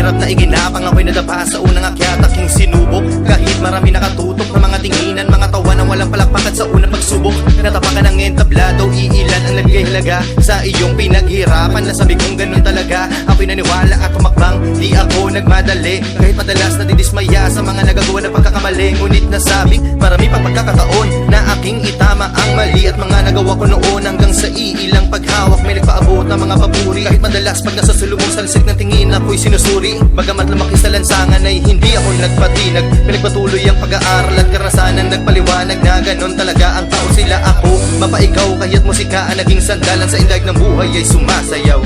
hirap na iginapang, ako'y nadapa sa unang akyat, aking sinubok. Kahit marami nakatutok na mga tinginan, mga tawa na walang palakpakan sa unang pagsubok. Natapakan ng entablado, iilan ang nagbigay halaga sa iyong pinaghirapan. Nasabi kong ganun talaga, ako'y naniwala at tumakbang, di ako nagmadali. Kahit madalas nadidismaya sa mga nagagawa na pagkakamali, ngunit nasabing marami pang pagkakataon na aking itama ang mali. At mga nagawa ko noon hanggang sa iilang paghawak, may nagpaabot ng mga papuri. Kahit madalas pag nasa sulubong salsik ng tingin, ako'y sinusuri. Bagamat lumaki sa lansangan ay hindi ako nagpatinag, pinagpatuloy ang pag-aaral at karasanan, nagpaliwanag na ganon talaga ang tao, sila ako. Mapaikaw kaya't musika ang naging sandalan sa indag ng buhay ay sumasayaw.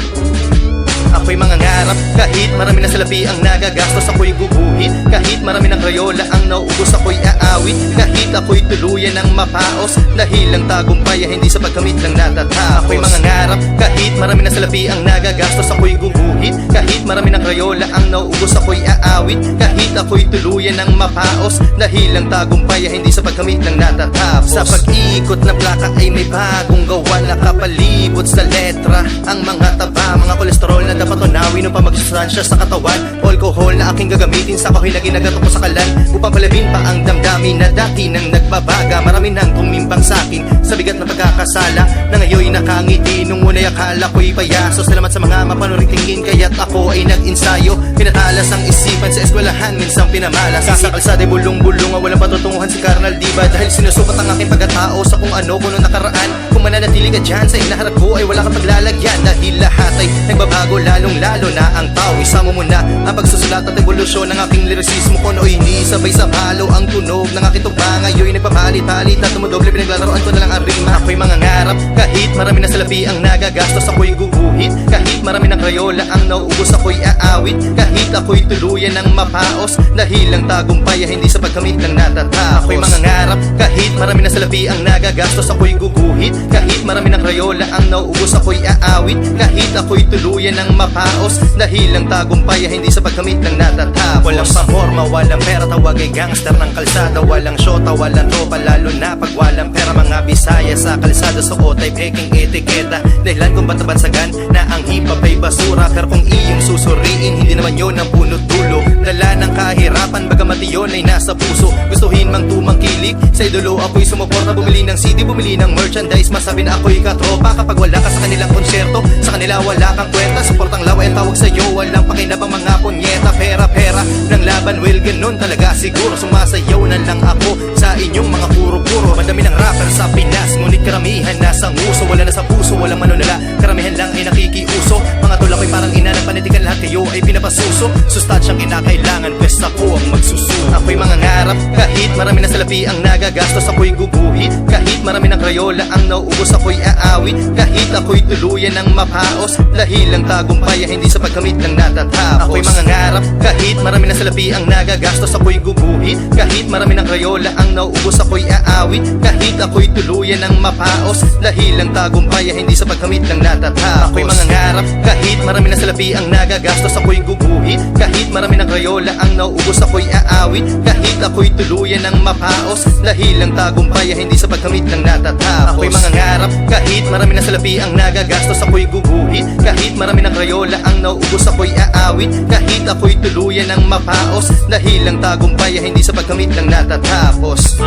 Ako'y mangangarap, kahit marami na salapi ang nagagastos, ako'y guguhit. Kahit marami ng krayola ang nauubos, ako'y aawit. Kahit ako'y tuluyan ng mapaos, dahil ang tagumpay ay hindi sa pagkamit lang natatapos. Ako'y mangangarap, kahit marami na salapi ang nagagastos, ako'y guguhit. Kahit marami ng krayola ang nauubos, ako'y aawit. Kahit ako'y tuluyan ng mapaos, dahil ang tagumpay ay hindi sa pagkamit lang natatapos. Sa pag-iikot na plaka ay may bagong gawa, nakapalibot sa letra ang mga taba, mga kolesterol na dapat tunawin upang magsustansya sa katawan. Alcohol na aking gagamitin sa kahoy na ginagato ko sa kalan, upang palabin pa ang damdamin na dati nang nagbabaga. Marami nang tumimbang sa akin sa bigat na pagkakasala, na ngayon nakangiti. Nung una'y akala ko'y payaso, salamat sa mga mapanuring tingin, kaya't ako ay nag-insayo. Pinatalas ang isipan sa eskwelahan, minsang pinamalas. Sa kalsada bulong-bulong, walang patutunguhan si Karnal Diba, dahil sinusupat ang aking pagkatao sa kung ano ko noong nakaraan. Kung mananatili ka dyan sa inaharap ko ay wala kang paglalagyan, dahil lahat ay nagbabago, lalong-lalo na ang tao. Isama mo na ang pagsusulat at evolusyon ng aking lirisismo ko nooy hindi sabay sa palo ang tunog ng aking tugma. Ngayon'y nagpapalit-palit at tumudoble, pinaglaruan ko na lang ang rima. Ako'y mangangarap, kahit marami na salapi ang nagagastos, ako'y guguhit. Kahit marami ng krayola ang nauubos, ako'y aawit. Kahit ako'y tuluyan ng mapaos, dahil ang tagumpay ay hindi sa pagkamit lang natatapos. Ako'y mangangarap, kahit marami na salapi ang nagagastos, ako'y guguhit. Kahit marami ng krayola ang nauubos, ako'y aawit. Kahit ako'y tuluyan ng mapaos, dahil ang tagumpay ay hindi sa pagkamit lang natatapos. Walang pamorma, walang pera, tawag ay gangster ng kalsada. Walang shota, walang tropa, lalo na pag walang pera. Mga Bisaya sa kalsada, suot ay peking etiketa, dahilan kung ba't nabansagan na ang hip-hop ay basura. Pero kung iyong susuriin, hindi naman yun ang punot dulo. Dala ng kahirapan, bagamat iyon ay nasa puso. Gustuhin mang tumangkilik sa idolo, ako'y sumuporta. Bumili ng CD, bumili ng merchandise, masabi na ako'y katropa. Kapag wala ka sa kanilang konsyerto, sa kanila wala kang kwenta. Suportang laway ang tawag sa'yo, walang pakinabang mga punyeta. Pera-pera ng laban, well ganun talaga siguro. Sumasayaw na lang ako sa inyong mga puro-puro. Madami ng rapper sa Pinas, ngunit karamihan nasa nguso. Wala na sa puso, walang manunala, karamihan lang ay nakikiuso. Mga tulak ay parang ina ng panitikan, lahat kayo ay pinapasuso. Sustansyang kinakailangan, pwes ako ang magsusuno. Ako'y mangangarap, kahit marami na salapi ang nagagastos, ako'y guguhit. Kahit marami ng krayola ang nauubos, ako'y aawit. Kahit ako'y tuluyan ng mapaos, dahil ang tagumpay ay hindi sa pagkamit lang natatapos. Ako'y mangangarap, kahit marami na salapi ang nagagastos, ako'y guguhit. Kahit marami ng krayola ang nauubos, ako'y aawit. Kahit ako'y tuluyan ng mapaos, dahil ang tagumpay ay hindi sa pagkamit lang natatapos. Ako'y mangangarap, kahit marami na salapi ang nagagastos, ako'y guguhit. Kahit marami ng krayola ang nauubos, ako'y aawit. Kahit ako'y tuluyan ng mapaos, dahil ang tagumpay ay hindi sa pagkamit lang natatapos. Ako'y mangangarap, kahit marami na salapi ang nagagastos, ako'y guguhit. Kahit marami ng krayola ang nauubos, ako'y aawit. Kahit ako'y tuluyan ng mapaos, dahil ang tagumpay ay hindi sa pagkamit lang natatapos.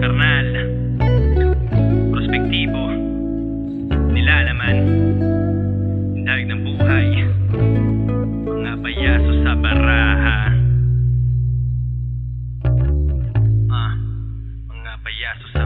Karnal, prospektibo, nilalaman, dahil ng buhay, mga payaso sa baraha. Mga payaso sa